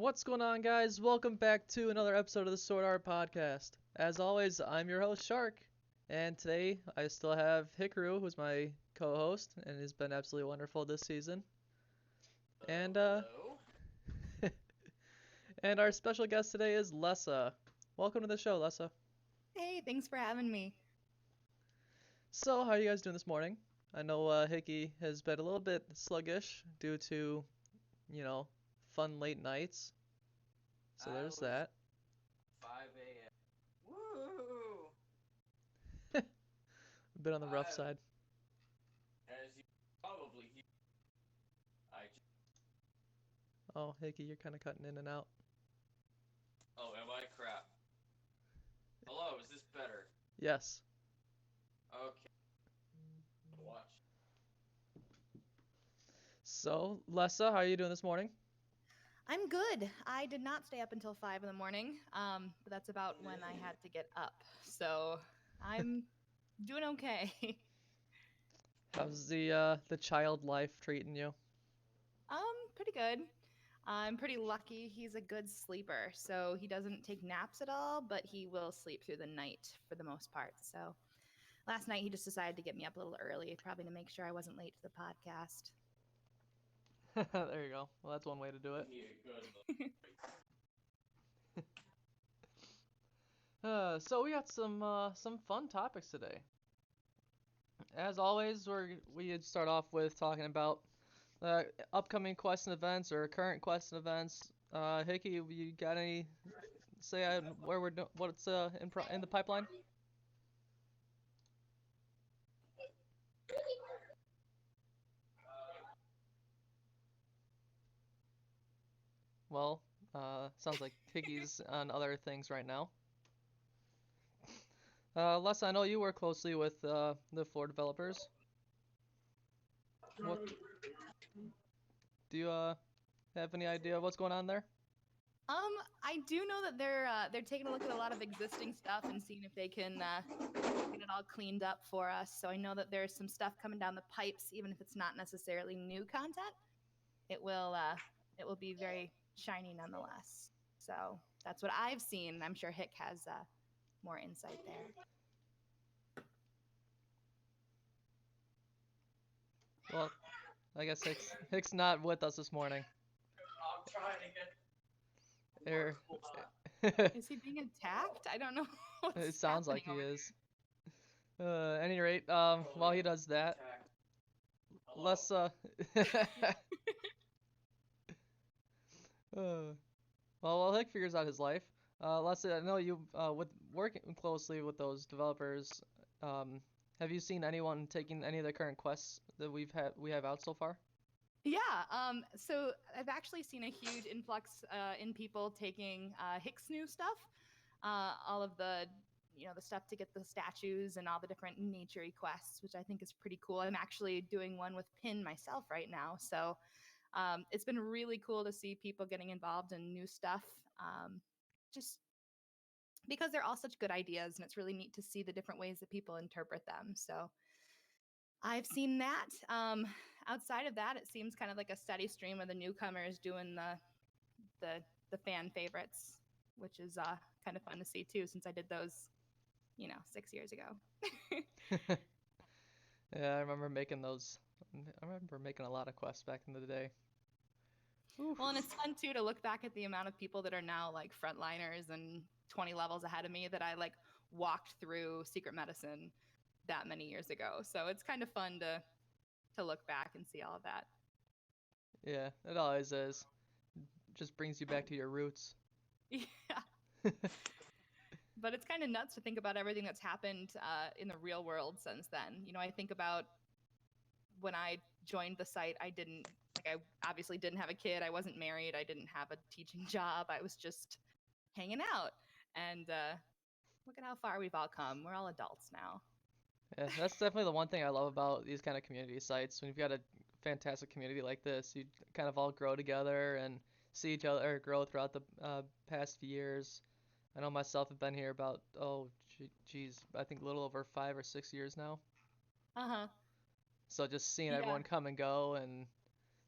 What's going on, guys? Welcome back to another episode of the Sword Art Podcast. As always, I'm your host, Shark, and today I still have Hikoru, who's my co-host, and has been absolutely wonderful this season. And Hello. and our special guest today is Lessa. Welcome to the show, Lessa. Hey, thanks for having me. So, how are you guys doing this morning? I know Hickey has been a little bit sluggish due to, you know, fun late nights. So I there's was that. 5 a.m. Woo! A bit on the rough I, side. as you probably hear, I just, Oh, Hickey, you're kind of cutting in and out. oh, am I crap? Hello, is this better? Yes. Okay. Watch. So, Lessa, how are you doing this morning? I'm good. I did not stay up until 5 in the morning, but that's about when I had to get up. So I'm doing okay. How's the child life treating you? Pretty good. I'm pretty lucky. He's a good sleeper, so he doesn't take naps at all, but he will sleep through the night for the most part. So last night he just decided to get me up a little early, probably to make sure I wasn't late to the podcast. There you go. Well, that's one way to do it. Need a good So we got some fun topics today. As always, we start off with talking about upcoming quest and events or current quest and events. Hickey, you got any say where what's in the pipeline? Well, sounds like Hickey's on other things right now. Les, I know you work closely with the floor developers. What do you have any idea of what's going on there? I do know that they're taking a look at a lot of existing stuff and seeing if they can get it all cleaned up for us. So I know that there's some stuff coming down the pipes, even if it's not necessarily new content. It will be very shiny nonetheless. So that's what I've seen. I'm sure Hick has more insight there. Well, I guess Hick's not with us this morning. I'm trying to get Here. Is he being attacked? I don't know what's It sounds like he happening over is. At any rate, while he does that, attacked. Hello. let's well, while Hick figures out his life, let's say I know you with working closely with those developers. Have you seen anyone taking any of the current quests that we have out so far? Yeah, so I've actually seen a huge influx in people taking Hicks new stuff, all of the stuff to get the statues and all the different nature quests, which I think is pretty cool. I'm actually doing one with Pin myself right now, so it's been really cool to see people getting involved in new stuff, just because they're all such good ideas, and it's really neat to see the different ways that people interpret them. So I've seen that. Outside of that, it seems kind of like a steady stream of the newcomers doing the the fan favorites, which is kind of fun to see too, since I did those, 6 years ago. Yeah, I remember making those. I remember making a lot of quests back in the day. Oof. Well, and it's fun too to look back at the amount of people that are now like frontliners and 20 levels ahead of me that I like walked through secret medicine that many years ago. So it's kind of fun to look back and see all of that. Yeah, it always is. Just brings you back to your roots. Yeah. But it's kind of nuts to think about everything that's happened in the real world since then. I think about when I joined the site, I obviously didn't have a kid. I wasn't married. I didn't have a teaching job. I was just hanging out. And look at how far we've all come. We're all adults now. Yeah, that's definitely the one thing I love about these kind of community sites. When you've got a fantastic community like this, you kind of all grow together and see each other grow throughout the past few years. I know myself have been here about, oh, geez, I think a little over 5 or 6 years now. Uh huh. So just seeing Yeah. everyone come and go and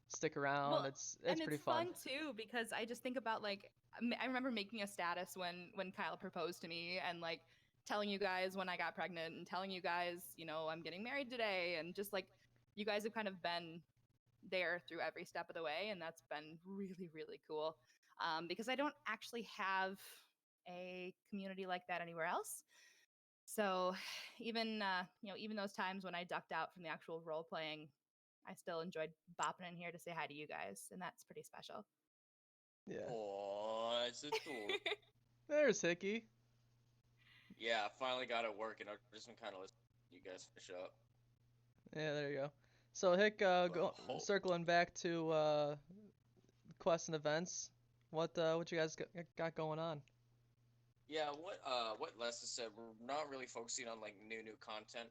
stick around. Well, It's and pretty it's fun. fun too because I just think about like I remember making a status when Kyle proposed to me and like telling you guys when I got pregnant and telling you guys, you know, I'm getting married today and just like you guys have kind of been there through every step of the way and that's been really really cool. Because I don't actually have a community like that anywhere else. So even you know, even those times when I ducked out from the actual role playing, I still enjoyed bopping in here to say hi to you guys, and that's pretty special. Yeah. Oh, it's adorable. There's Hickey. Yeah, I finally got it working. I've just been kind of listening to you guys finish up. Yeah, there you go. So Hick, circling back to quests and events. What you guys got going on? Yeah, what Lessa said, we're not really focusing on like new content.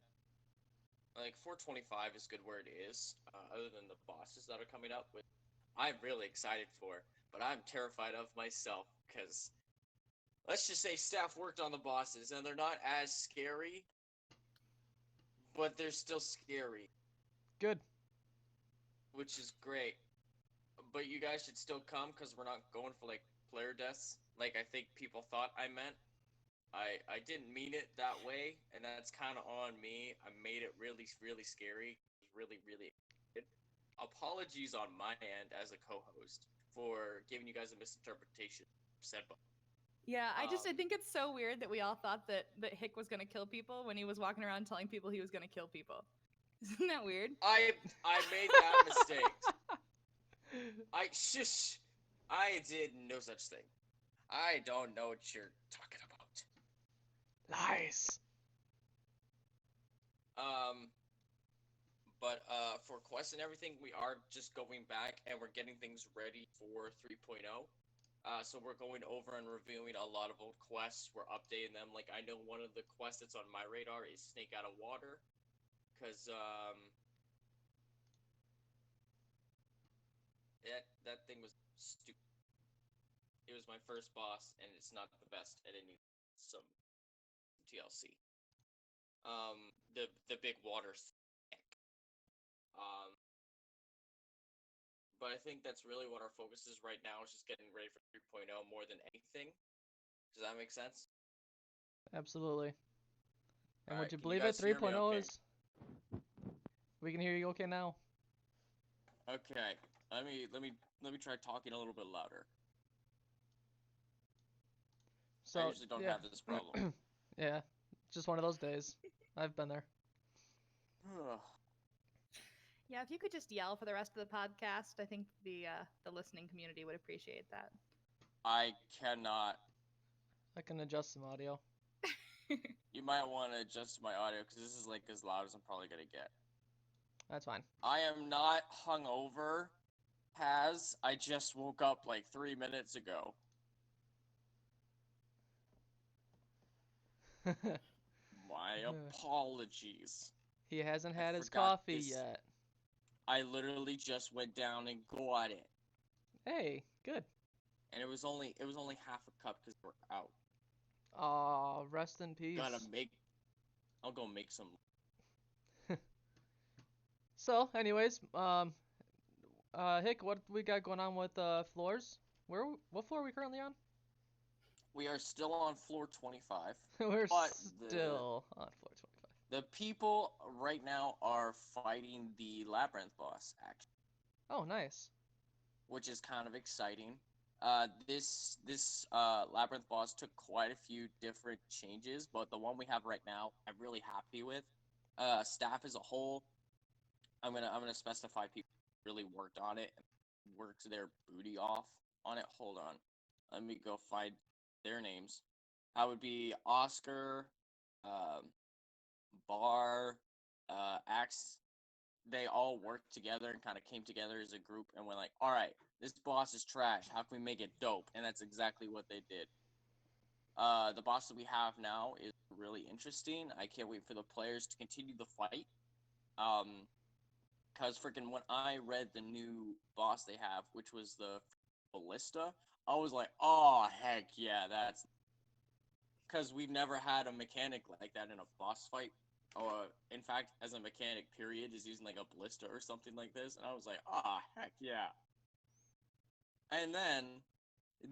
Like 425 is good where it is, other than the bosses that are coming up, which I'm really excited for, but I'm terrified of myself because let's just say staff worked on the bosses and they're not as scary, but they're still scary, Good. which is great. But you guys should still come because we're not going for like player deaths, like I think people thought I meant. I didn't mean it that way, and that's kind of on me. I made it really scary, really excited. Apologies on my end as a co-host for giving you guys a misinterpretation. Said, Yeah, I think it's so weird that we all thought that Hick was gonna kill people when he was walking around telling people he was gonna kill people. Isn't that weird? I made that mistake. Shush. I did no such thing. I don't know what you're talking about. Nice. But for quests and everything, we are just going back and we're getting things ready for 3.0. So we're going over and reviewing a lot of old quests. We're updating them. Like I know one of the quests that's on my radar is Snake Out of Water, because that thing was stupid. It was my first boss, and it's not the best, and it needs some TLC. The big water snake. Um, but I think that's really what our focus is right now, is just getting ready for 3.0 more than anything. Does that make sense? Absolutely. And All would right, you can you believe it? guys hear me 3.0 okay? is. We can hear you okay now. Okay, let me try talking a little bit louder. So I usually don't yeah. have this problem. Yeah, just one of those days. I've been there. Yeah, if you could just yell for the rest of the podcast, I think the listening community would appreciate that. I cannot. I can adjust some audio. You might want to adjust my audio because this is like as loud as I'm probably gonna get. That's fine. I am not hungover, I just woke up like 3 minutes ago. My apologies. He hasn't I had his forgot coffee this. yet. I literally just went down and got it, Hey, good. and it was only half a cup because we're out. Aw, rest in peace. I'll go make some. So, anyways, Hick, what we got going on with floors? What floor are we currently on? We are still on floor 25. We're But still on floor 25. The people right now are fighting the labyrinth boss, actually, Oh, nice. which is kind of exciting. This labyrinth boss took quite a few different changes, but the one we have right now, I'm really happy with. Staff as a whole, I'm gonna specify people who really worked on it and worked their booty off on it. Hold on, let me go find their names. I would be Oscar, Bar, Axe. They all worked together and kind of came together as a group and went like, all right, this boss is trash. How can we make it dope? And that's exactly what they did. The boss that we have now is really interesting. I can't wait for the players to continue the fight. Because freaking when I read the new boss they have, which was the Ballista, I was like, oh, heck yeah, that's... Because we've never had a mechanic like that in a boss fight in fact, as a mechanic, period, is using like a ballista or something like this, and I was like, ah, heck yeah. And then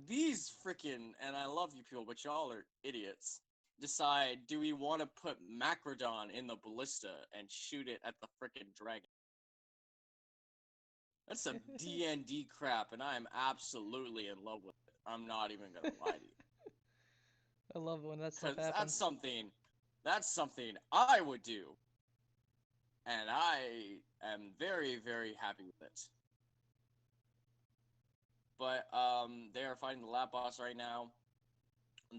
these freaking, and I love you people, but y'all are idiots. Decide, do we want to put Macrodon in the ballista and shoot it at the freaking dragon? That's some D&D crap, and I am absolutely in love with it. I'm not even gonna lie to you, I love it when that stuff because happens. that's something I would do, and I am very, very happy with it. But they are fighting the lab boss right now.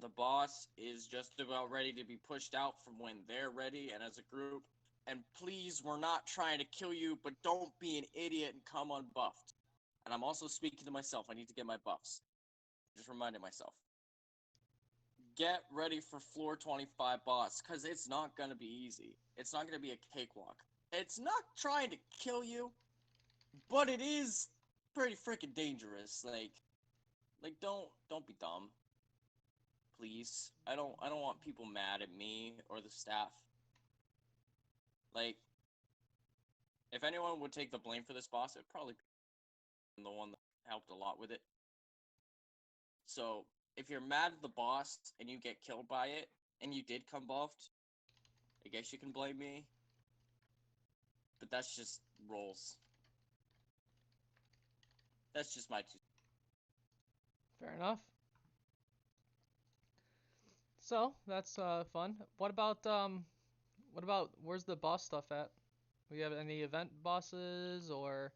The boss is just about ready to be pushed out from when they're ready, and as a group. And please, we're not trying to kill you, but don't be an idiot and come unbuffed. And I'm also speaking to myself. I need to get my buffs. Just reminding myself. Get ready for floor 25 boss, because it's not going to be easy. It's not going to be a cakewalk. It's not trying to kill you, but it is pretty freaking dangerous. Like don't be dumb. Please. I don't want people mad at me or the staff. Like, if anyone would take the blame for this boss, it'd probably be the one that helped a lot with it. So, if you're mad at the boss and you get killed by it, and you did come buffed, I guess you can blame me. But that's just rolls. That's just my two. Fair enough. So that's fun. What about where's the boss stuff at? We have any event bosses, or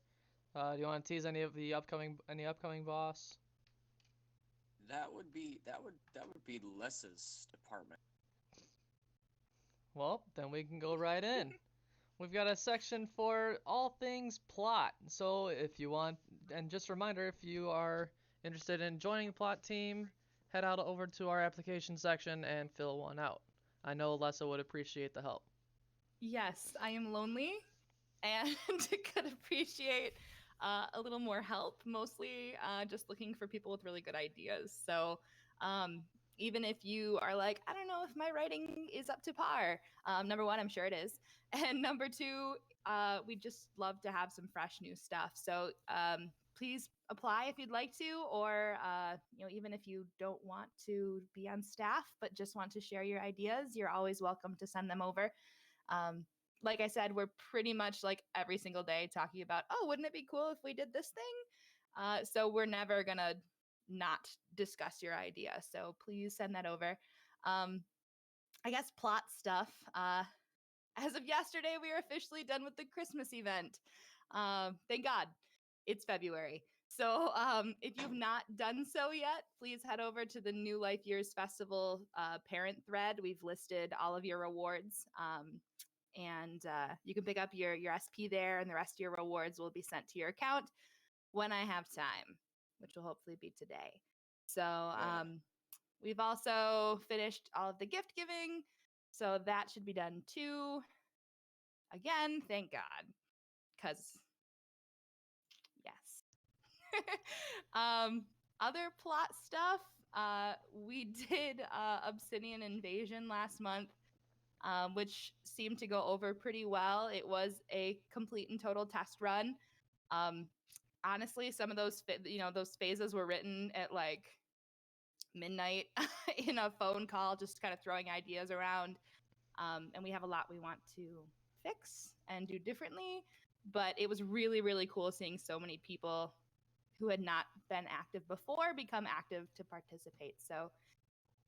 do you want to tease any of the upcoming boss? That would be Lessa's department. Well, then we can go right in. We've got a section for all things plot. So if you want, and just a reminder, if you are interested in joining the plot team, head out over to our application section and fill one out. I know Lessa would appreciate the help. Yes, I am lonely and could appreciate a little more help, mostly just looking for people with really good ideas. So um, even if you are like, I don't know if my writing is up to par, number one, I'm sure it is. And number two, we just love to have some fresh new stuff. So please apply if you'd like to, or even if you don't want to be on staff but just want to share your ideas, you're always welcome to send them over. Um, like I said, we're pretty much like every single day talking about, oh, wouldn't it be cool if we did this thing? So we're never going to not discuss your idea. So please send that over. I guess plot stuff. As of yesterday, we are officially done with the Christmas event. Thank God it's February. So if you've not done so yet, please head over to the New Life Years Festival parent thread. We've listed all of your rewards. And you can pick up your SP there, and the rest of your rewards will be sent to your account when I have time, which will hopefully be today. So we've also finished all of the gift giving, so that should be done too. Again, thank God, because yes. Other plot stuff. We did Obsidian Invasion last month, which seemed to go over pretty well. It was a complete and total test run. Honestly, some of those those phases were written at like midnight in a phone call, just kind of throwing ideas around. And we have a lot we want to fix and do differently. But it was really, really cool seeing so many people who had not been active before become active to participate. So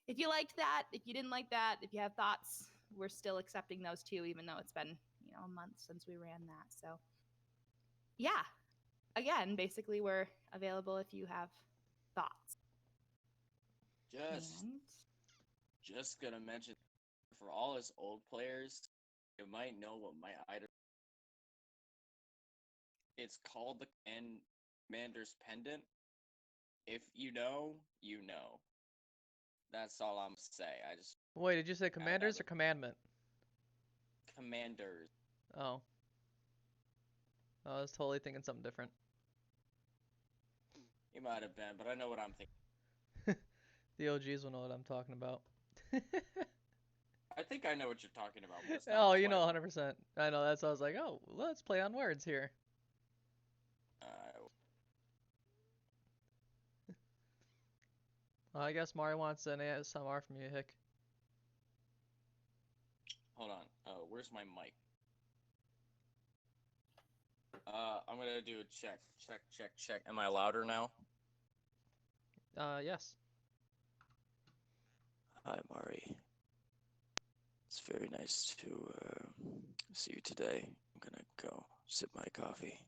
if you liked that, if you didn't like that, if you have thoughts, we're still accepting those too, even though it's been, a month since we ran that. So yeah, again, basically we're available if you have thoughts. Just gonna mention, for all us old players, you might know what my item. It's called the Commander's Pendant. If you know, you know. That's all I'm gonna say. I just Wait, did you say commanders or commandment? Commanders. Oh. I was totally thinking something different. You might have been, but I know what I'm thinking. The OGs will know what I'm talking about. I think I know what you're talking about. But it's not Oh, you know, quite. 100%. I know. That's why I was like, oh, let's play on words here. Uh, Well, I guess Mari wants an ASMR from you, Hick. Hold on. Where's my mic? I'm gonna do a check. Check. Am I louder now? Yes. Hi, Mari. It's very nice to see you today. I'm gonna go sip my coffee.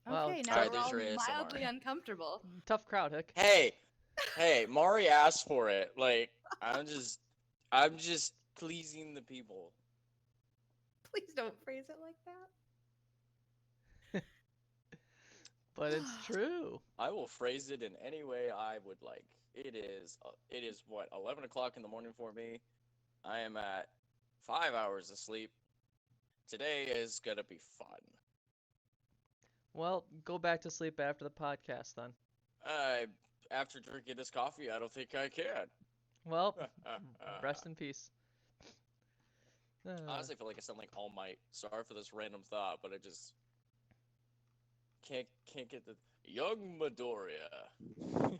Wow, Okay, now Alright, we're there's all your ASMR. mildly uncomfortable. tough crowd, Hick. Hey, Mari asked for it. Like, I'm just pleasing the people. Please don't phrase it like that. But it's true. I will phrase it in any way I would like. It is what 11 o'clock in the morning for me. I am at 5 hours of sleep. Today is gonna be fun. Well, go back to sleep after the podcast then. After drinking this coffee, I don't think I can. Well, rest in peace. Honestly, I feel like I sound like All Might. Sorry for this random thought, but I just can't get the young Midoriya.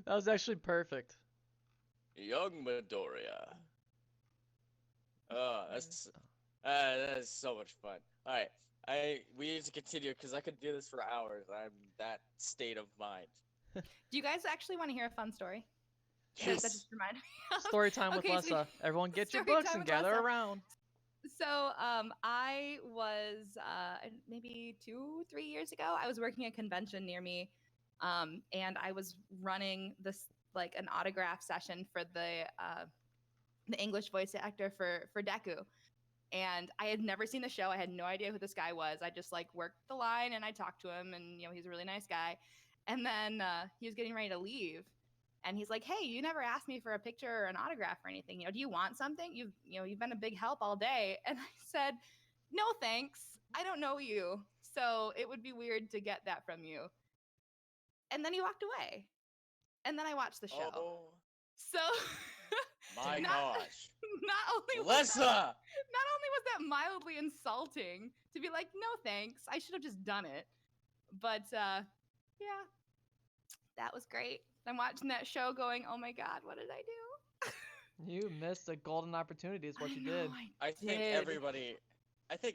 That was actually perfect. Young Midoriya. Oh, that's so much fun. All right, we need to continue because I could do this for hours. I'm that state of mind. Do you guys actually want to hear a fun story? That Yes. just reminded me of? Story time with Okay, so- Lessa. Everyone get your Story books time and with gather Lessa. around. So, I was maybe 2-3 years ago. I was working a convention near me, and I was running this like an autograph session for the English voice actor for Deku. And I had never seen the show. I had no idea who this guy was. I just like worked the line and I talked to him, and he's a really nice guy. And then he was getting ready to leave, and he's like, "Hey, you never asked me for a picture or an autograph or anything. Do you want something? You've been a big help all day." And I said, "No, thanks. I don't know you, so it would be weird to get that from you." And then he walked away. And then I watched the show. Oh So my Not- gosh, not only was Lessa! not only was that mildly insulting to be like, "No, thanks. I should have just done it." But yeah, that was great. I'm watching that show going, "Oh my God, what did I do?" You missed a golden opportunity is what I you know, did. I think did.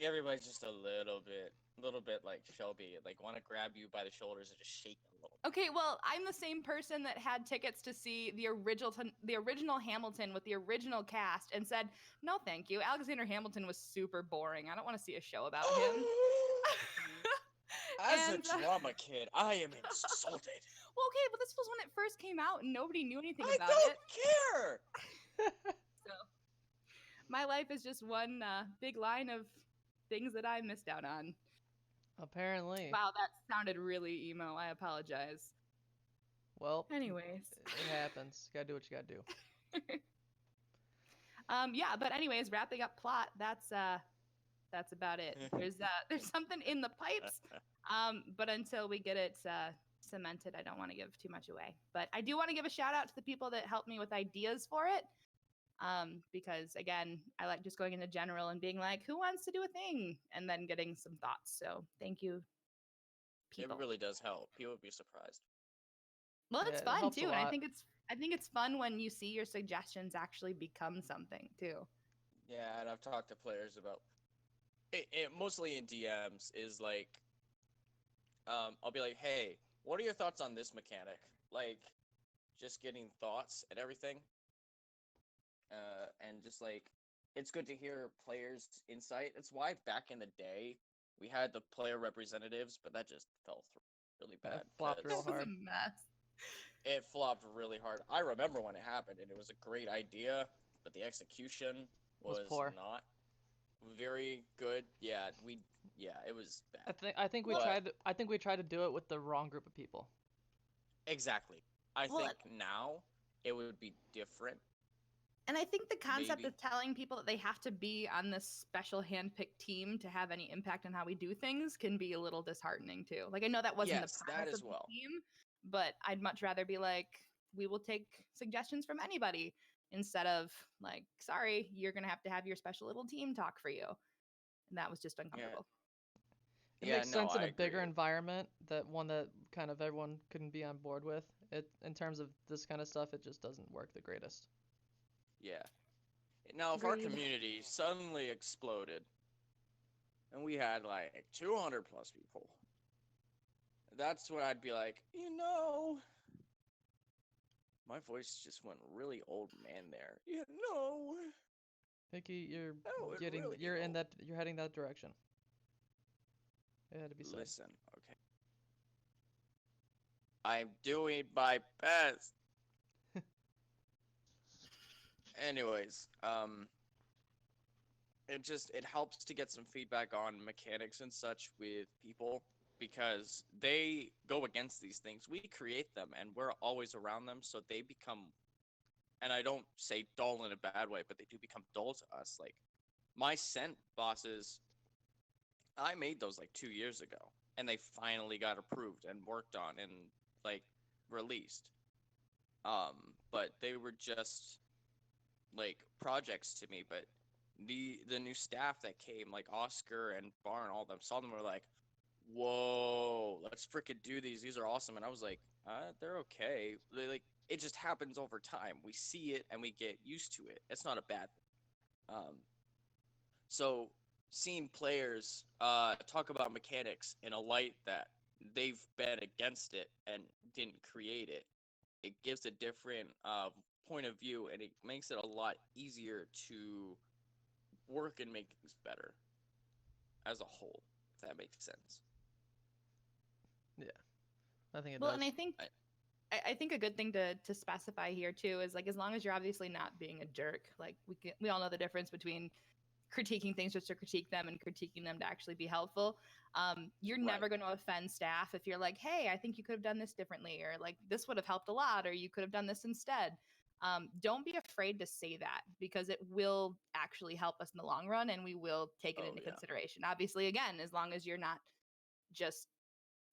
everybody's just a little bit like Shelby, like want to grab you by the shoulders and just shake you a little. Okay, well, I'm the same person that had tickets to see the original Hamilton with the original cast and said, "No, thank you. Alexander Hamilton was super boring. I don't want to see a show about him." As And, a drama kid, I am insulted. Well, okay, but this was when it first came out and nobody knew anything I about don't it. care. So my life is just one big line of things that I missed out on. Apparently. Wow, that sounded really emo. I apologize. Well, Anyways. it happens. Gotta do what you gotta do. Yeah, but anyways, wrapping up plot, that's about it. There's something in the pipes, but until we get it cemented, I don't want to give too much away. But I do want to give a shout out to the people that helped me with ideas for it, because again, I like just going into general and being like, who wants to do a thing, and then getting some thoughts. So thank you, people. It really does help. People would be surprised. Well, Yeah, it's it fun helps a too, and I lot. think it's fun when you see your suggestions actually become something too. Yeah, and I've talked to players about it mostly in DMs is like, I'll be like, hey, what are your thoughts on this mechanic? Like, just getting thoughts and everything. And just like, it's good to hear players' insight. It's why back in the day we had the player representatives, but that just fell through really Yeah, bad. it flopped 'cause real It was hard. a mess. It flopped really hard. I remember when it happened, and it was a great idea, but the execution Was was poor. not very good. Yeah, it was bad. I think we Well- tried to do it with the wrong group of people. Exactly. I Well, think now it would be different. And I think the concept Maybe. of telling people that they have to be on this special handpicked team to have any impact on how we do things can be a little disheartening too. Like, I know that wasn't Yes, the that promise as of the well. team, but I'd much rather be like, we will take suggestions from anybody instead of like, sorry, you're going to have your special little team talk for you. And that was just uncomfortable. It Yeah, makes no, sense in I a bigger agree. environment, that one that kind of everyone couldn't be on board with. It in terms of this kind of stuff, it just doesn't work the greatest. Yeah. Now, if our Agreed. community suddenly exploded and we had like 200 plus people, that's when I'd be like, my voice just went really old man there. Hickey, That would really be old. you're heading that direction. It had to be said. Listen, okay. I'm doing my best. Anyways, it helps to get some feedback on mechanics and such with people because they go against these things. We create them and we're always around them, so they become, and I don't say dull in a bad way, but they do become dull to us. Like my scent bosses, I made those like 2 years ago, and they finally got approved and worked on and like released. But they were just like projects to me. But the new staff that came, like Oscar and Barn, all of them saw them, were like, "Whoa, let's freaking do these! These are awesome!" And I was like, "They're okay." Like it just happens over time. We see it and we get used to it. It's not a bad thing. So seeing players talk about mechanics in a light that they've been against it and didn't create it, it gives a different point of view, and it makes it a lot easier to work and make things better as a whole, if that makes sense. Yeah, I think it Well, does. and I think a good thing to specify here too is like, as long as you're obviously not being a jerk, like we all know the difference between critiquing things just to critique them and critiquing them to actually be helpful. You're Right. never going to offend staff if you're like, hey, I think you could have done this differently, or like this would have helped a lot, or you could have done this instead. Don't be afraid to say that, because it will actually help us in the long run, and we will take it Oh, into yeah. consideration. Obviously, again, as long as you're not just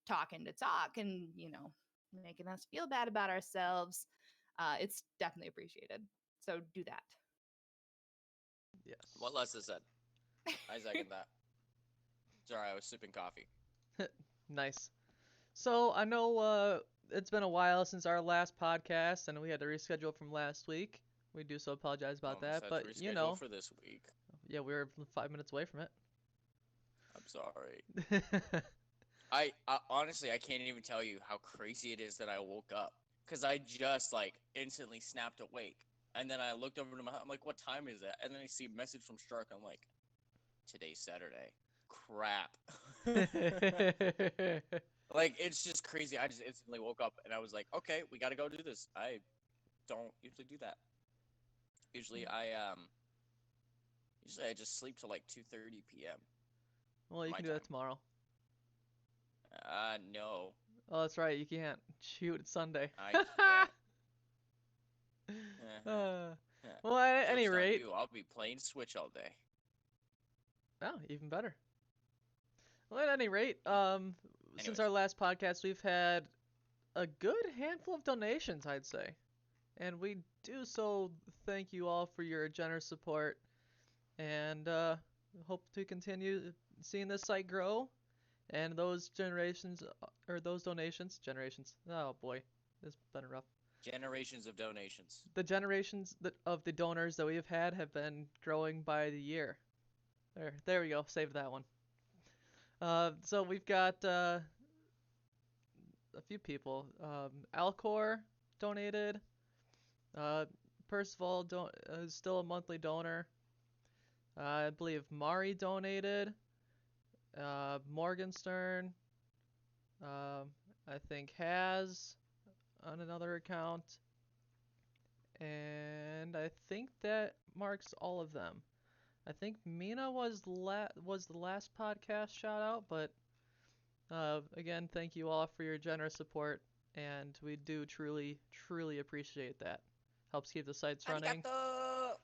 talking to talk and making us feel bad about ourselves, it's definitely appreciated. So do that. Yes. What Lessa said. I second that. Sorry, I was sipping coffee. Nice. So I know it's been a while since our last podcast, and we had to reschedule from last week. We do so apologize about that, Almost had but to reschedule for this week. yeah, we were 5 minutes away from I'm sorry. it. I honestly, I can't even tell you how crazy it is that I woke up, because I just like instantly snapped awake, and then I looked over to I'm like, what time is it? And then I see a message from Stark. I'm like, today's Saturday. Crap. Like, it's just crazy. I just instantly woke up and I was like, okay, we got to go do this. I don't usually do that. Usually I just sleep till like 2:30 p.m. Well, you my can do time. that tomorrow. No. Oh, that's right. You can't. Shoot, it's Sunday. I can't. Well, at any Joke's on rate. you. I'll be playing Switch all day. Oh, even better. Well, at any rate, since Anyways. our last podcast, we've had a good handful of donations, I'd say. And we do so thank you all for your generous support, and hope to continue seeing this site grow. And those donations, oh boy, this has been rough. Generations of donations. The generations of the donors that we have been growing by the year. There we go, save that one. So we've got a few people. Alcor donated. Percival is still a monthly donor. I believe Mari donated. Morgenstern. I think has on another account. And I think that marks all of them. I think Mina was the last podcast shout out, but again, thank you all for your generous support, and we do truly appreciate that. Helps keep the sites running. Arigato!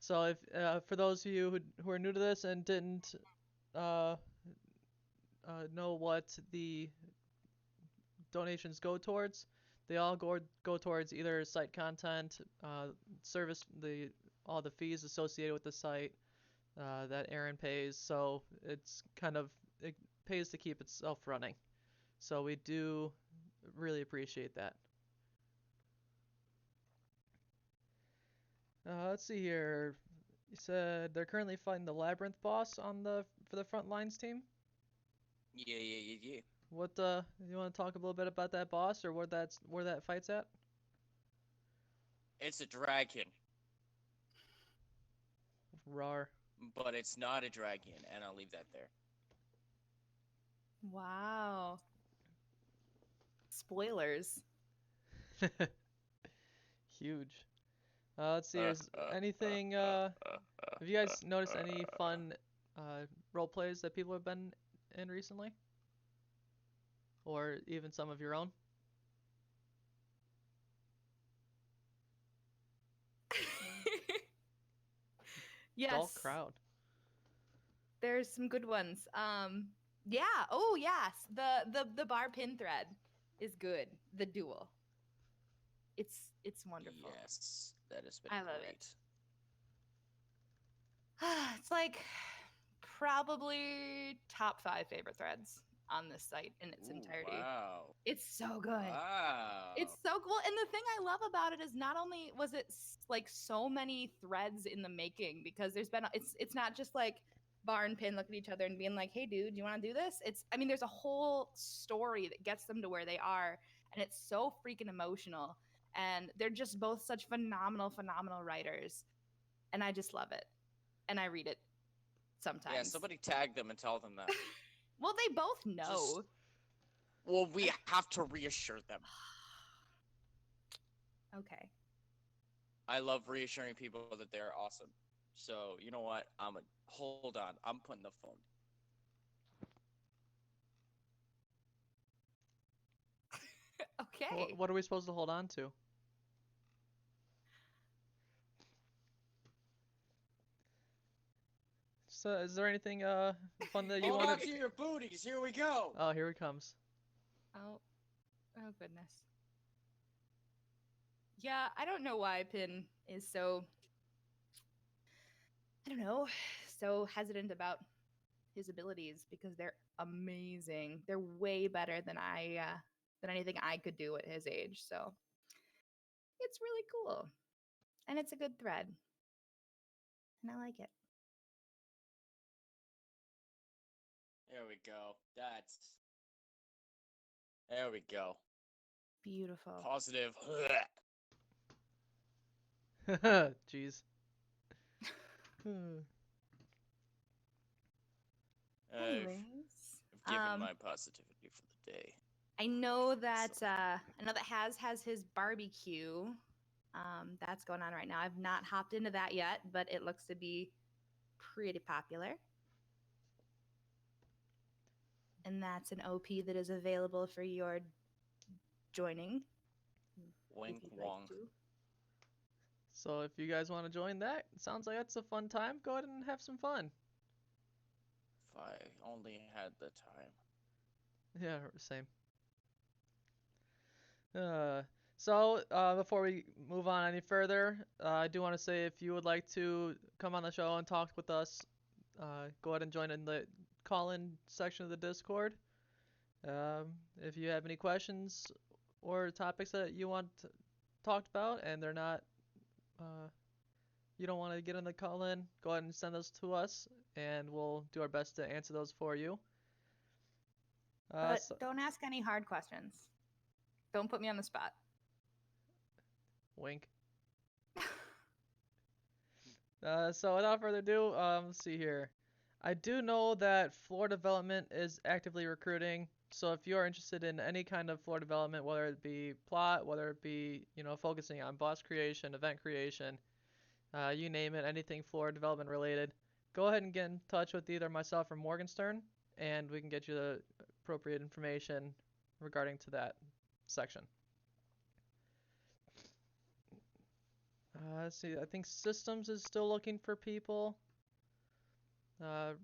So if for those of you who are new to this and didn't uh, know what the donations go towards, they all go towards either site content, service, all the fees associated with the site that Aaron pays. So it's it pays to keep itself running. So we do really appreciate that. Let's see here. You said they're currently fighting the Labyrinth boss for the front lines team. Yeah. What you want to talk a little bit about that boss or where that fight's at? It's a dragon, Rar. but it's not a dragon, and I'll leave that there. Wow. Spoilers. Huge. Let's see. Is anything? Have you guys noticed any fun role plays that people have been in recently, or even some of your own? Yes. Dull crowd. There's some good ones. Yeah. Oh, yes. The bar pin thread is good. The duel. It's wonderful. Yes, that has been I love great. it. It's like probably top 5 favorite threads on this site in its entirety. Wow. It's so good. Wow. It's so cool. And the thing I love about it is not only was it like so many threads in the making, because it's not just like Bar and Pin look at each other and being like, hey dude, do you want to do this? There's a whole story that gets them to where they are, and it's so freaking emotional. And they're just both such phenomenal writers. And I just love it. And I read it sometimes. Yeah, somebody tag them and tell them that. Well, they both know. Well, we have to reassure them. Okay. I love reassuring people that they're awesome. So, you know what? Hold on. I'm putting the phone. Okay. What are we supposed to hold on to? So, is there anything fun that you Hold want on to your booties. Here we go. Oh, here it comes. Oh goodness. Yeah, I don't know why Pin is so, so hesitant about his abilities, because they're amazing. They're way better than than anything I could do at his age. So it's really cool. And it's a good thread. And I like it. There we go. There we go. Beautiful. Positive. Jeez. Anyways, I've given my positivity for the day. I know that has his barbecue. That's going on right now. I've not hopped into that yet, but it looks to be pretty popular. And that's an OP that is available for your joining. Wink wong. So if you guys want to join that, it sounds like that's a fun time. Go ahead and have some fun. If I only had the time. Yeah, same. So before we move on any further, I do want to say if you would like to come on the show and talk with us, go ahead and join in the call-in section of the Discord. If you have any questions or topics that you want talked about and they're not, you don't want to get in the call-in, go ahead and send those to us, and we'll do our best to answer those for you. But don't ask any hard questions. Don't put me on the spot. Wink. So without further ado, let's see here. I do know that floor development is actively recruiting. So if you are interested in any kind of floor development, whether it be plot, whether it be, focusing on boss creation, event creation, you name it, anything floor development related, go ahead and get in touch with either myself or Morgenstern, and we can get you the appropriate information regarding to that section. Let's see. I think systems is still looking for people. And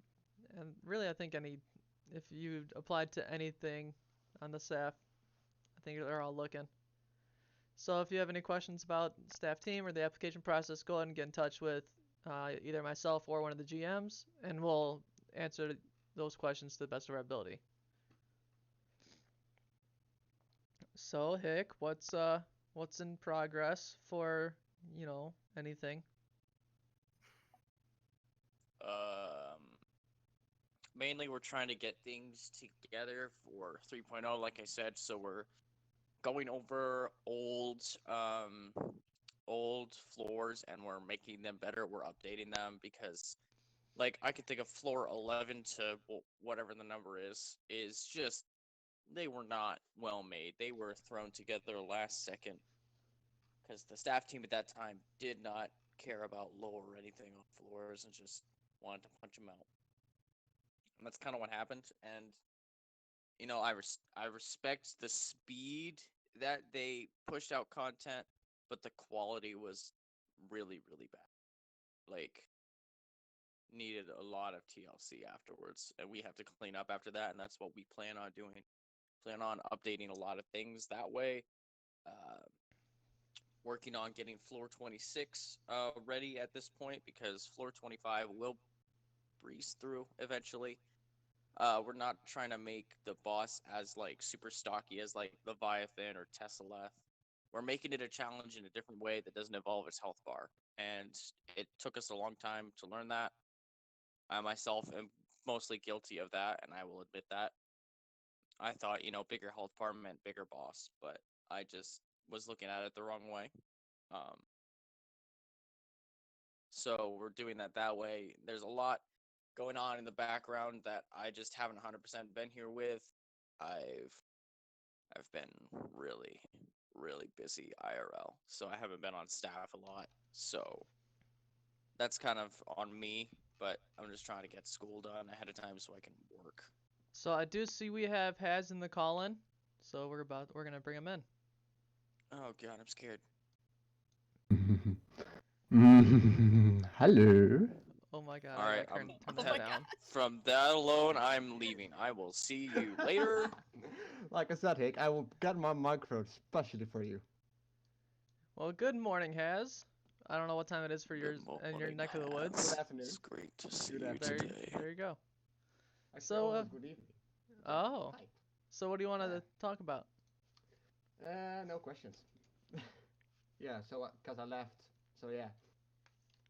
really, I think if you applied to anything on the staff, I think they're all looking. So if you have any questions about staff team or the application process, go ahead and get in touch with either myself or one of the GMs, and we'll answer those questions to the best of our ability. So Hick, what's in progress for, anything? Mainly we're trying to get things together for 3.0, like I said. So we're going over old floors and we're making them better. We're updating them because, like, I could think of floor 11 to whatever the number is just, they were not well made. They were thrown together last second because the staff team at that time did not care about lore or anything on floors and just wanted to punch them out. And that's kind of what happened. And I respect the speed that they pushed out content, but the quality was really, really bad. Like, needed a lot of TLC afterwards, and we have to clean up after that, and that's what we plan on doing. Plan on updating a lot of things that way. Working on getting floor 26 ready at this point, because floor 25 will breeze through eventually. We're not trying to make the boss as like super stocky as like Leviathan or Tesseleth. We're making it a challenge in a different way that doesn't involve its health bar, and it took us a long time to learn that. I myself am mostly guilty of that, and I will admit that. I thought, bigger health bar meant bigger boss, but I just was looking at it the wrong way. So we're doing that way. There's a lot going on in the background that I just haven't 100% been here with. I've been really, really busy IRL, so I haven't been on staff a lot. So that's kind of on me, but I'm just trying to get school done ahead of time so I can work. So I do see we have Haz in the call-in, so we're gonna bring him in. Oh god, I'm scared. Hello. Oh my god, All I right, gotta I'm turn Oh that my down. From that alone, I'm leaving. I will see you later. Like I said, Hick, I will get my microphone especially for you. Well, good morning, Haz. I don't know what time it is for Good in your morning, neck of the Haz. woods. Good afternoon. It's great to see Good you afternoon. today. There you go. Actually, So, almost good evening. Oh. Hi. So what do you want Yeah. to talk about? No questions. Yeah, so because I left, so yeah.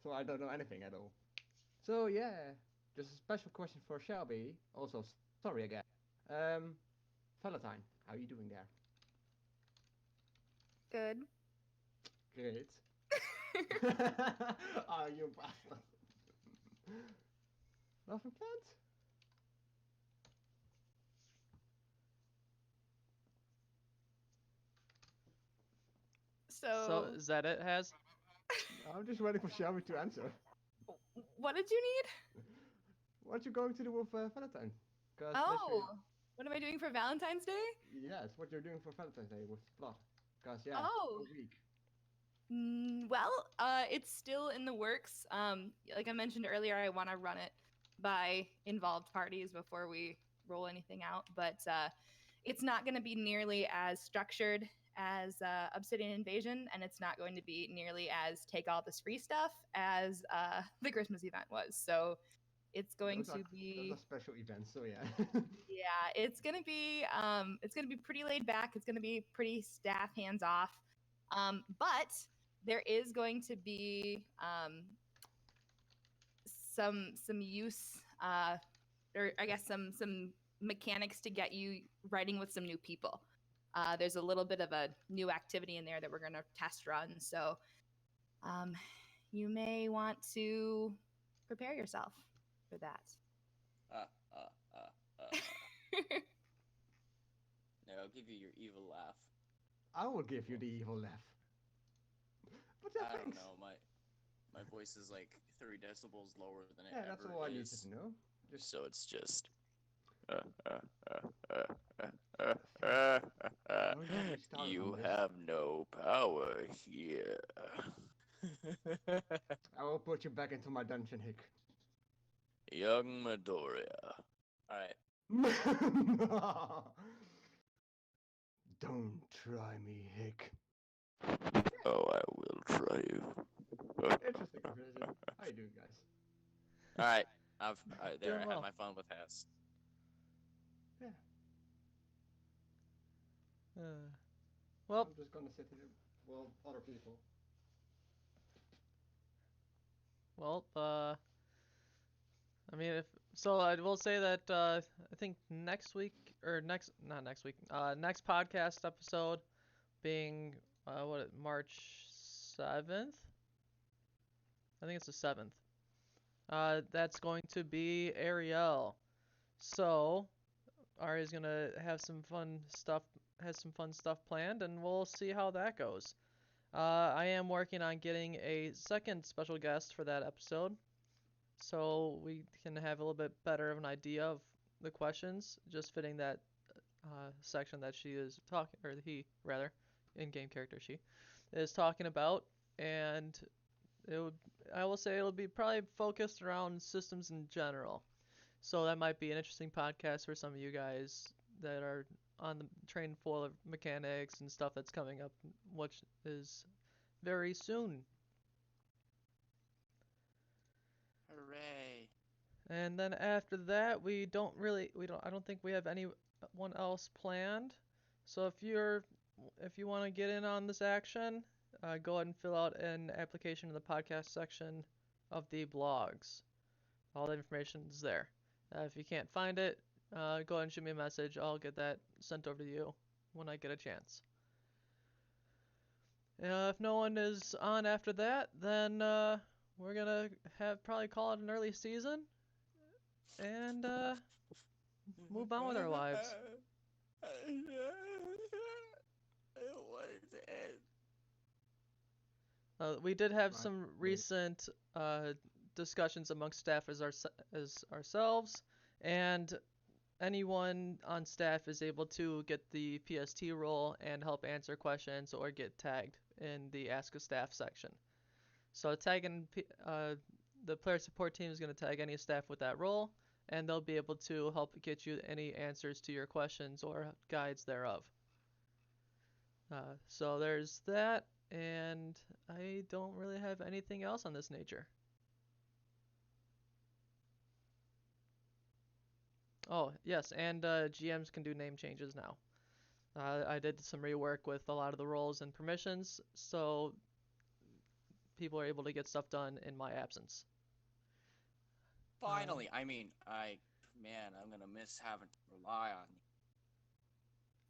So I don't know anything at all. So yeah, just a special question for Shelby. Also, sorry again. Valentine, how are you doing there? Good. Great. Oh, you bastard. Laughing plant? So is that it, Haz? I'm just waiting for Shelby to answer. What did you need? What you going to do with Valentine? Oh, what am I doing for Valentine's Day? Yes, what you're doing for Valentine's Day with Blood. Because yeah, Oh. a week. Well, it's still in the works. Like I mentioned earlier, I want to run it by involved parties before we roll anything out, but it's not going to be nearly as structured as Obsidian Invasion, and it's not going to be nearly as take all this free stuff as the Christmas event was. So it's going to be Those are special events, so yeah. yeah, it's gonna be pretty laid back. It's gonna be pretty staff hands off, but there is going to be some use, or I guess some mechanics to get you writing with some new people. There's a little bit of a new activity in there that we're gonna test run, so you may want to prepare yourself for that. No, I'll give you your evil laugh. I will give you the evil laugh. But yeah, I don't thanks. know, my voice is like 3 decibels lower than it Yeah, that's ever all I is. needed to know. Just So it's just. Don't get me started You on this. have no power here. put you back into my dungeon, Hick. Young Midoriya. Alright. Don't try me, Hick. Oh, I will try you. Interesting conversation. How you doing, guys? Alright. I Doing had well. my fun with Hess. Yeah. Well, I'm just gonna sit here. Well, other people. I mean, if so, I will say that I think next week or not next week, next podcast episode being March 7th. I think it's the 7th. That's going to be Ariel. So Ari's gonna have some fun stuff, has some fun stuff planned, and we'll see how that goes. I am working on getting a second special guest for that episode, so we can have a little bit better of an idea of the questions, just fitting that section that she is talking, or he rather, in-game character she is talking about, and I will say it'll be probably focused around systems in general. So that might be an interesting podcast for some of you guys that are on the train full of mechanics and stuff that's coming up, which is very soon. Hooray. And then after that, I don't think we have anyone else planned. So if you want to get in on this action, go ahead and fill out an application in the podcast section of the blogs. All the information is there. If you can't find it, go ahead and shoot me a message. I'll get that sent over to you when I get a chance. If no one is on after that, then we're gonna probably call it an early season and move on with our lives. We did have Right. some recent discussions amongst staff as ourselves, and anyone on staff is able to get the PST role and help answer questions or get tagged in the Ask a Staff section. So the player support team is going to tag any staff with that role, and they'll be able to help get you any answers to your questions or guides thereof. So there's that, and I don't really have anything else on this nature. Oh, yes, and GMs can do name changes now. I did some rework with a lot of the roles and permissions, so people are able to get stuff done in my absence. Finally, I'm gonna miss having to rely on you.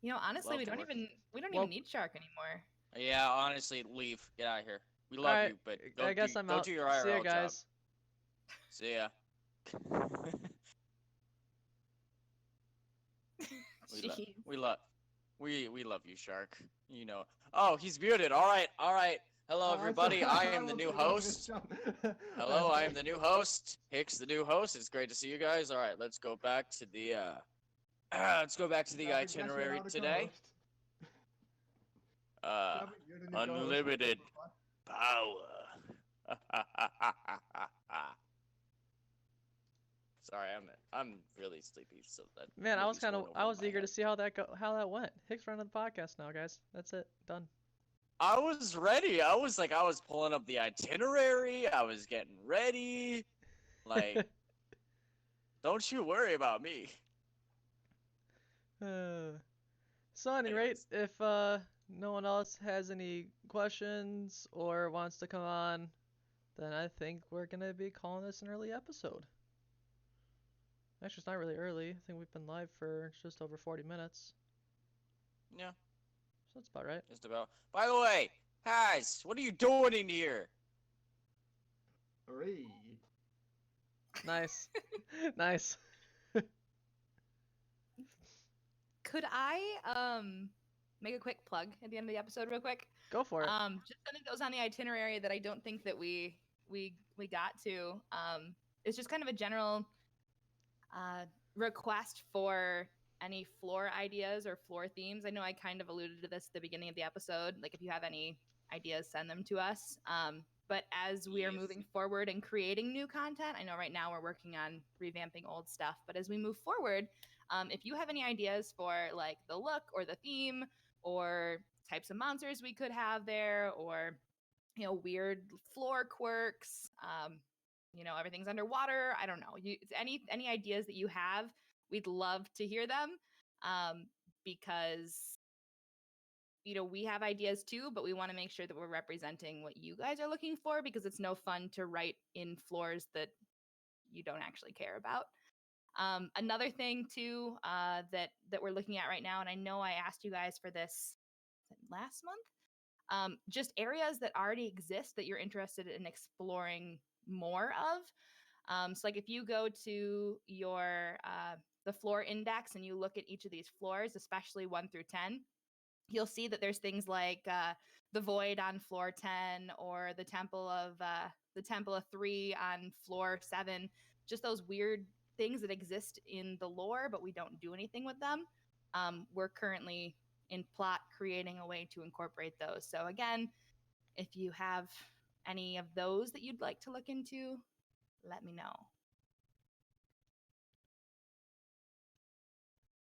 You know, honestly, Love we to don't work. even need Shark anymore. Yeah, honestly, leave. Get out of here. We love Alright, you, but I guess I'm go out. do your IRL See ya, job. guys. See ya. Jeez. We love you, Shark. You know. Oh, he's muted. All right. Hello, everybody. I am the new host. Hello, I am the new host. Hicks, the new host. It's great to see you guys. All right, let's go back to the itinerary today. Unlimited power. Sorry, I'm really sleepy, so that. Man, movie's going over I was my eager to head. see how that went. Hicks running the podcast now, guys. That's it. Done. I was ready. I was pulling up the itinerary. I was getting ready. Like, don't you worry about me. So at any rate, Anyways. if no one else has any questions or wants to come on, then I think we're gonna be calling this an early episode. Actually, it's not really early. I think we've been live for just over 40 minutes. Yeah, So that's about right. just about. By the way, guys, what are you doing in here? Read. Nice. Nice. Could I make a quick plug at the end of the episode real quick? Go for it. Just something that was on the itinerary that I don't think that we got to. It's just kind of a general request for any floor ideas or floor themes. I know I kind of alluded to this at the beginning of the episode. Like if you have any ideas, send them to us. But as we are Yes. moving forward and creating new content, I know right now we're working on revamping old stuff, but as we move forward, if you have any ideas for like the look or the theme or types of monsters we could have there, or weird floor quirks, everything's underwater, I don't know, it's any ideas that you have, we'd love to hear them, because we have ideas too, but we want to make sure that we're representing what you guys are looking for, because it's no fun to write in floors that you don't actually care about. Another thing too, that we're looking at right now, and I know I asked you guys for this last month, just areas that already exist that you're interested in exploring more of. So like if you go to your the floor index and you look at each of these floors, especially 1 through 10, you'll see that there's things like the void on floor 10, or the temple of 3 on floor 7, just those weird things that exist in the lore but we don't do anything with them. We're currently in plot creating a way to incorporate those. So again, if you have any of those that you'd like to look into, let me know.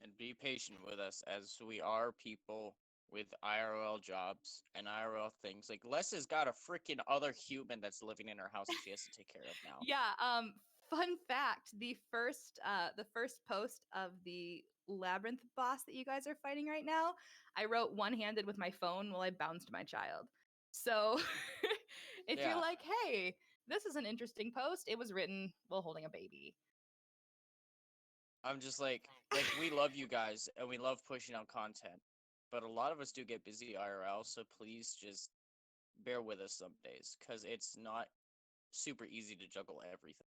And be patient with us, as we are people with IRL jobs and IRL things. Like, Lessa's got a freaking other human that's living in her house that she has to take care of now. Yeah, fun fact, the first post of the labyrinth boss that you guys are fighting right now, I wrote one-handed with my phone while I bounced my child. So if Yeah. you're like, hey, this is an interesting post, it was written while holding a baby. I'm just like we love you guys and we love pushing out content, but a lot of us do get busy IRL, so please just bear with us some days, because it's not super easy to juggle everything.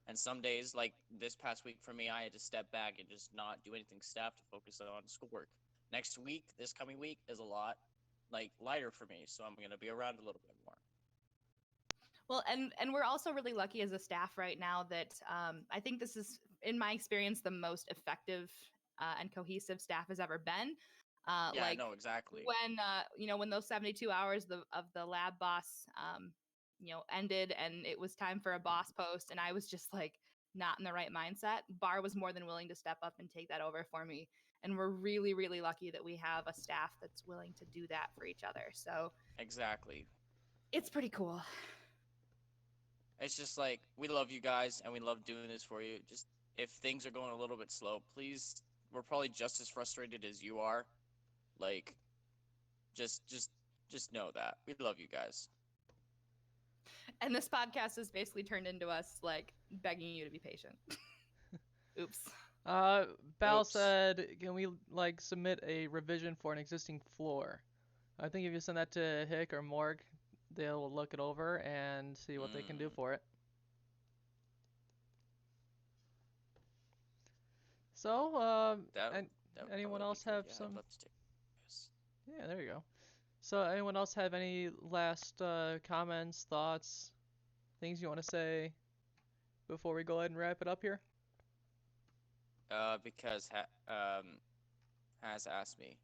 And some days, like this past week for me, I had to step back and just not do anything staff to focus on schoolwork. Next week, this coming week, is a lot lighter for me, so I'm gonna be around a little bit more. Well, and we're also really lucky as a staff right now that I think this is, in my experience, the most effective and cohesive staff has ever been. Yeah, I know exactly. When those 72 hours of the lab boss ended and it was time for a boss post, and I was just like not in the right mindset, Bar was more than willing to step up and take that over for me. And we're really, really lucky that we have a staff that's willing to do that for each other. So Exactly. it's pretty cool. It's just like, we love you guys and we love doing this for you. Just, if things are going a little bit slow, please, we're probably just as frustrated as you are. Like, just know that we love you guys. And this podcast has basically turned into us like begging you to be patient. Oops. Bal Oops. said, can we submit a revision for an existing floor? I think if you send that to Hick or Morg, they'll look it over and see what they can do for it. So, anyone else have some? I'd love to take this. Yeah, there you go. So, anyone else have any last comments, thoughts, things you want to say before we go ahead and wrap it up here? Because has asked me.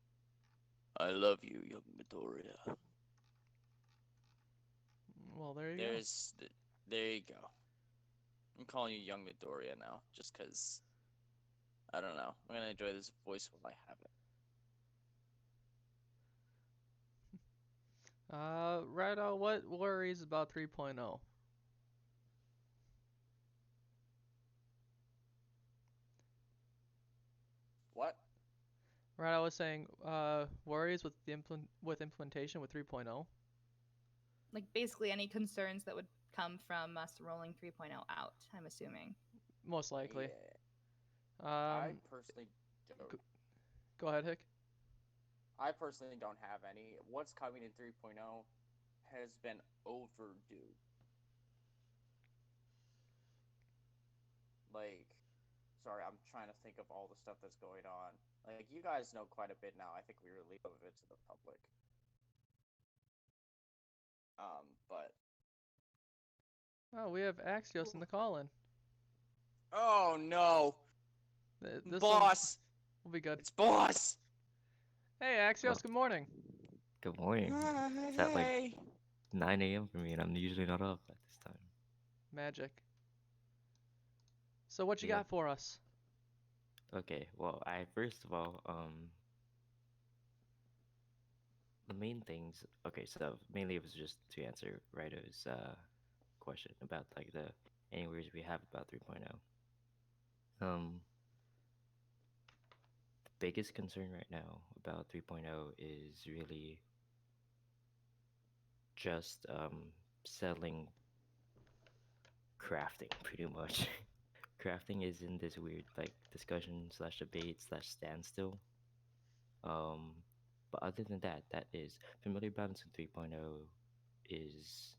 I love you, young Midoriya. Well, there you go. There you go. I'm calling you young Midoriya now, just because, I don't know. I'm gonna enjoy this voice while I have it. Righto, what worries about 3.0? What? Right, I was saying, worries with the implementation with 3.0. Like basically any concerns that would come from us rolling 3.0 out, I'm assuming. Most likely. Yeah. I personally don't. Go ahead, Hick. I personally don't have any. What's coming in 3.0 has been overdue. Sorry, I'm trying to think of all the stuff that's going on. You guys know quite a bit now. I think we really owe it to the public. But... Oh, we have Axios in the call-in. Oh, no! This Boss! will be good. It's Boss! Hey, Axios, good morning. Good morning. It's at like Hey. 9 a.m. for me, and I'm usually not up at this time. Magic. So what you Yeah. got for us? Okay. Well, I first of all, the main things. Okay, so mainly it was just to answer Rido's question about like the any worries we have about 3.0. The biggest concern right now about 3.0 is really just settling crafting pretty much. Crafting is in this weird like discussion slash debate slash standstill. Um, but other than that, that is familiar balance in 3.0 is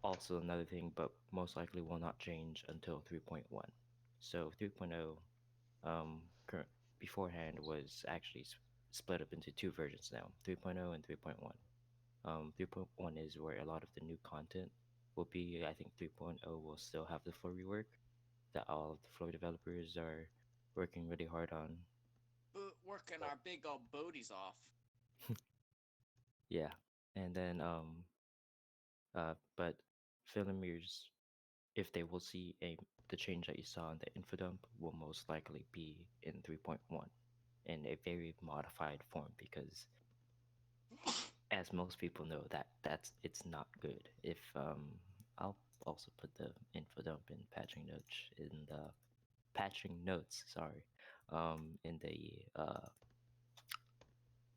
also another thing, but most likely will not change until 3.1. So 3.0 current beforehand was actually split up into two versions now, 3.0 and 3.1. 3.1 is where a lot of the new content will be. I think 3.0 will still have the floor rework that all of the floor developers are working really hard on. Working our big old booties off. Yeah, and then but filmers, if they will see the change that you saw in the info dump, will most likely be in 3.1 in a very modified form because as most people know that's it's not good. If I'll also put the info dump in patching notes, sorry, in the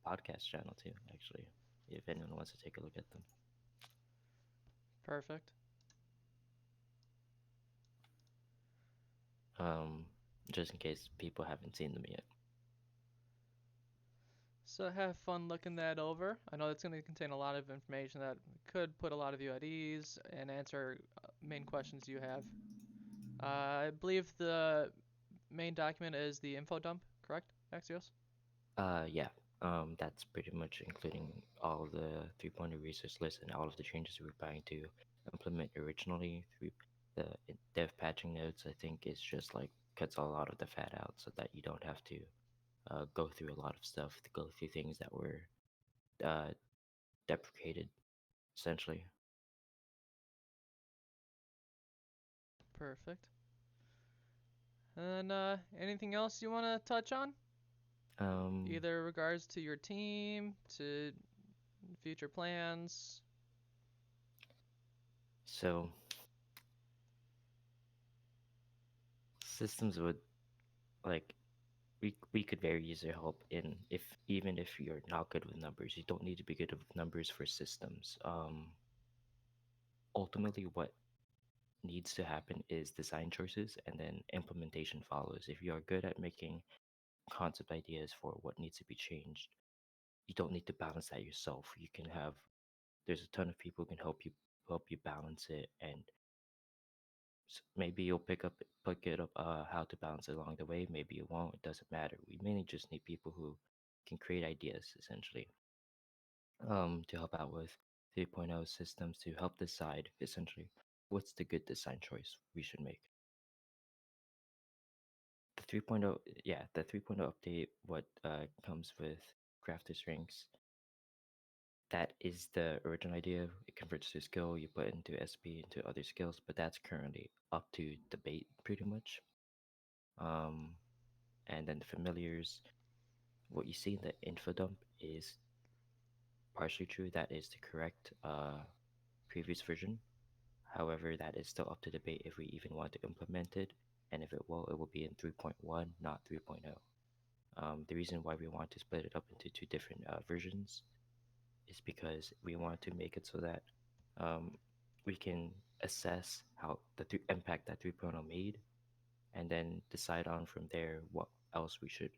podcast channel too, actually, if anyone wants to take a look at them. Perfect. Um, just in case people haven't seen them yet. So have fun looking that over. I know it's going to contain a lot of information that could put a lot of you at ease and answer main questions you have. I believe the main document is the info dump, correct, Axios? Yeah. That's pretty much including all the 3.0 resource list and all of the changes we're planning to implement originally through the dev patching notes. I think it's just like cuts a lot of the fat out so that you don't have to go through a lot of stuff to go through things that were uh, deprecated, essentially. Perfect. And anything else you want to touch on? Um, Either regards to your team, to future plans. so systems would like we could very easily help in if even if you're not good with numbers, you don't need to be good with numbers for systems. Ultimately, what needs to happen is design choices and then implementation follows. If you are good at making concept ideas for what needs to be changed, you don't need to balance that yourself. You can have there's a ton of people who can help you balance it, and maybe you'll pick it up how to balance it along the way. Maybe you won't. It doesn't matter. We mainly just need people who can create ideas essentially to help out with 3.0 systems to help decide essentially what's the good design choice we should make. The 3.0, yeah, the 3.0 update, what comes with crafters ranks, that is the original idea. It converts to skill, you put into SP into other skills, but that's currently up to debate pretty much. Um, and then the familiars, what you see in the info dump is partially true. That is the correct previous version. However, that is still up to debate if we even want to implement it, and if it will be in 3.1, not 3.0. The reason why we want to split it up into two different versions is because we want to make it so that um, we can assess how the impact that 3.0 made, and then decide on from there what else we should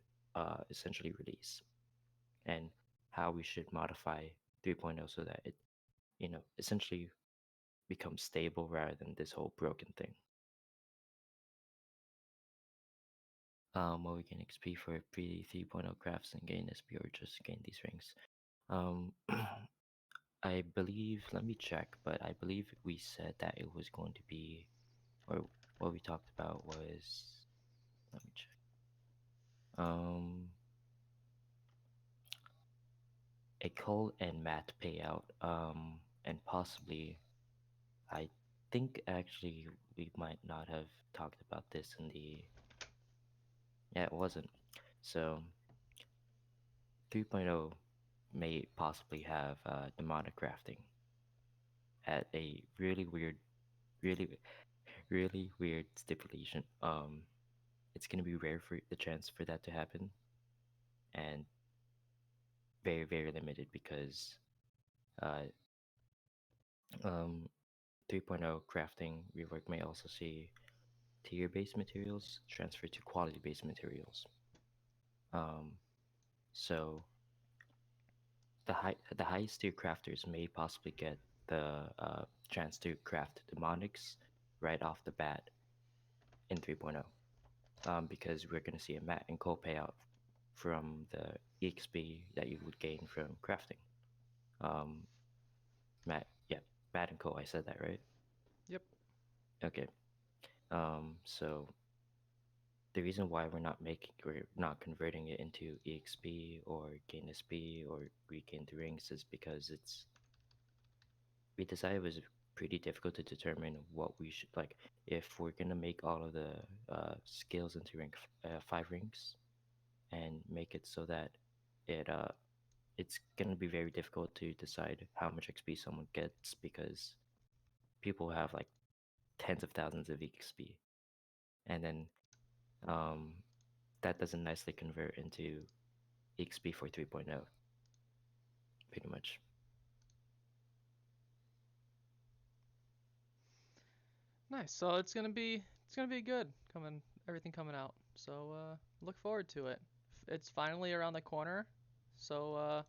essentially release and how we should modify 3.0 so that it, essentially becomes stable rather than this whole broken thing. Well, we can XP for pre 3.0 crafts and gain SP or just gain these rings. Um, I believe, let me check, but I believe we said that it was going to be, or what we talked about was, let me check. Um, a coal and mat payout, and possibly, I think actually we might not have talked about this in the. Yeah, it wasn't. So 3.0 may possibly have demonic crafting at a really, really weird stipulation. It's gonna be rare for the chance for that to happen, and very, very limited because uh, um, 3.0 crafting rework may also see tier-based materials transfer to quality-based materials. Um, so the highest tier crafters may possibly get the chance to craft demonics right off the bat in 3.0, because we're gonna see a mat and coal payout from the EXP that you would gain from crafting. Um, yeah, mat and coal. I said that right? Yep. Okay. So the reason why we're not converting it into EXP or gain SP or regain the rings is because we decided it was pretty difficult to determine what we should like if we're gonna make all of the skills into 5 rings and make it so that it's gonna be very difficult to decide how much XP someone gets because people have like tens of thousands of EXP, and then um, that doesn't nicely convert into EXP for 3.0, pretty much. Nice. So it's gonna be good everything coming out. So look forward to it. It's finally around the corner. So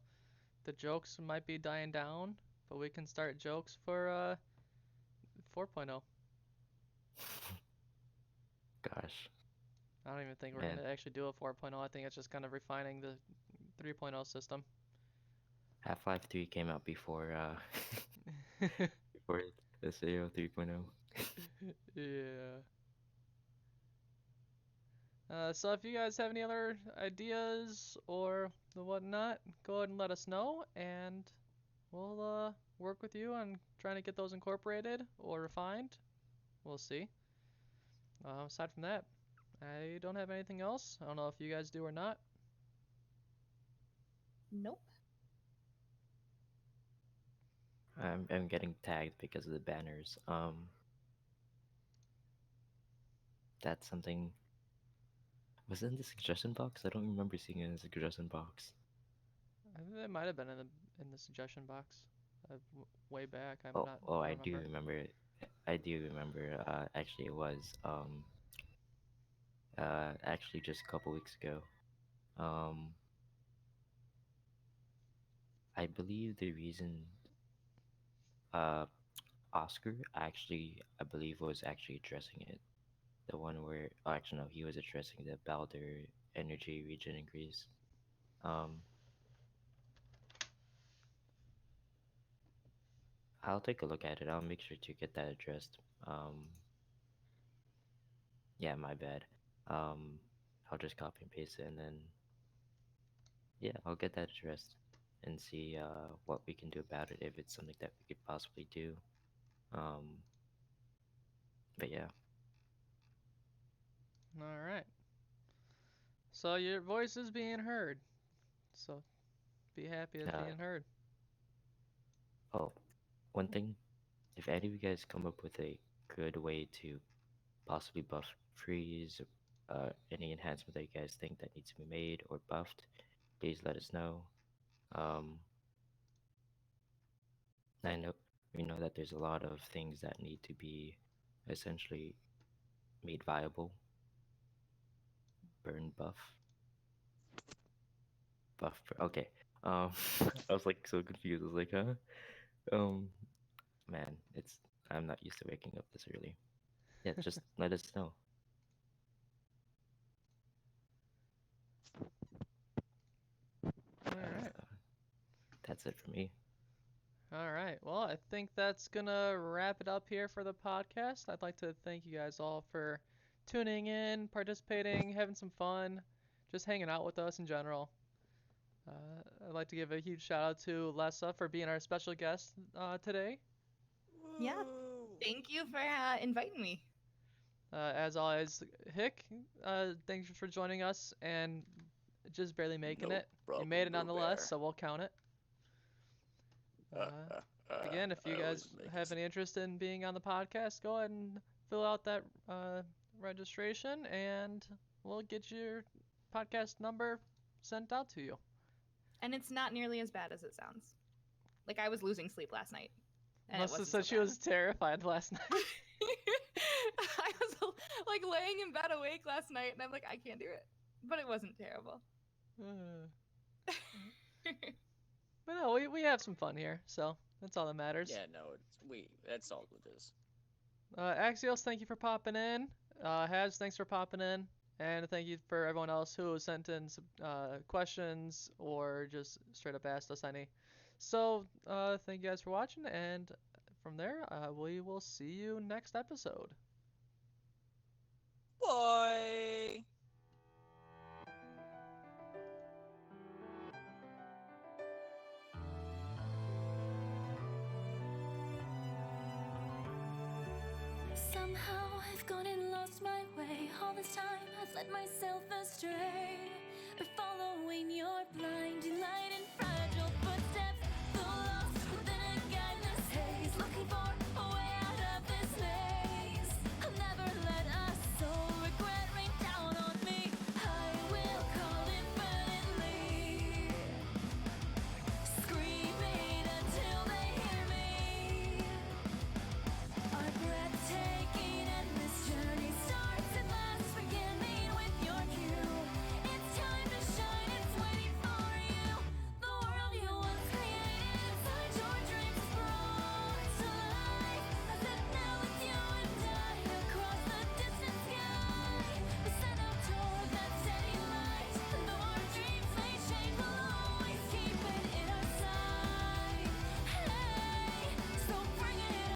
the jokes might be dying down, but we can start jokes for 4.0. Gosh, I don't even think we're man, gonna actually do a 4.0. I think it's just kind of refining the 3.0 system. Half-Life 3 came out before before the SAO 3.0. Yeah. So if you guys have any other ideas or the whatnot, go ahead and let us know, and we'll work with you on trying to get those incorporated or refined. We'll see. Aside from that, I don't have anything else. I don't know if you guys do or not. Nope. I'm getting tagged because of the banners. That's something. Was it in the suggestion box? I don't remember seeing it in the suggestion box. I think it might have been in the suggestion box way back. Oh, I I don't do remember. remember it. I do remember. Actually, it was actually just a couple weeks ago. Um, I believe the reason uh Oscar actually, I believe, was actually addressing it. The one where, oh, actually, no, he was addressing the Balder energy regen increase. Um, I'll take a look at it. I'll make sure to get that addressed. Yeah, my bad. I'll just copy and paste it, and then yeah, I'll get that addressed and see what we can do about it if it's something that we could possibly do. Um, but yeah, All right. So your voice is being heard. So be happy it's uh, being heard. oh, one thing, if any of you guys come up with a good way to possibly buff freeze, any enhancement that you guys think that needs to be made or buffed, please let us know. Um, I know we know that there's a lot of things that need to be essentially made viable. Burn okay. Um, I was like so confused. I was like, huh? Um, man, I'm not used to waking up this early. Yeah, just let us know. All right. That's it for me. All right. Well, I think that's gonna wrap it up here for the podcast. I'd like to thank you guys all for tuning in, participating, having some fun, just hanging out with us in general. I'd like to give a huge shout out to Lessa for being our special guest today. Yeah. Woo! Thank you for inviting me. As always, Hick, thanks for joining us and just barely making No it. You problem, made it Boo nonetheless, Bear. so we'll count it. Again, if you I guys always make have it. any interest in being on the podcast, go ahead and fill out that registration, and we'll get your podcast number sent out to you. And it's not nearly as bad as it sounds. Like, I was losing sleep last night. And it Must have wasn't said so she bad. was terrified last night. I was like laying in bed awake last night, and I'm like, I can't do it. But it wasn't terrible. But no, we have some fun here, so that's all that matters. Yeah, no, that's all it is. Axios, thank you for popping in. Haz, thanks for popping in. And thank you for everyone else who sent in some questions or just straight up asked us any. So, thank you guys for watching, and from there, we will see you next episode. Bye. Somehow I've gone and lost my way. All this time I've led myself astray. But following your blind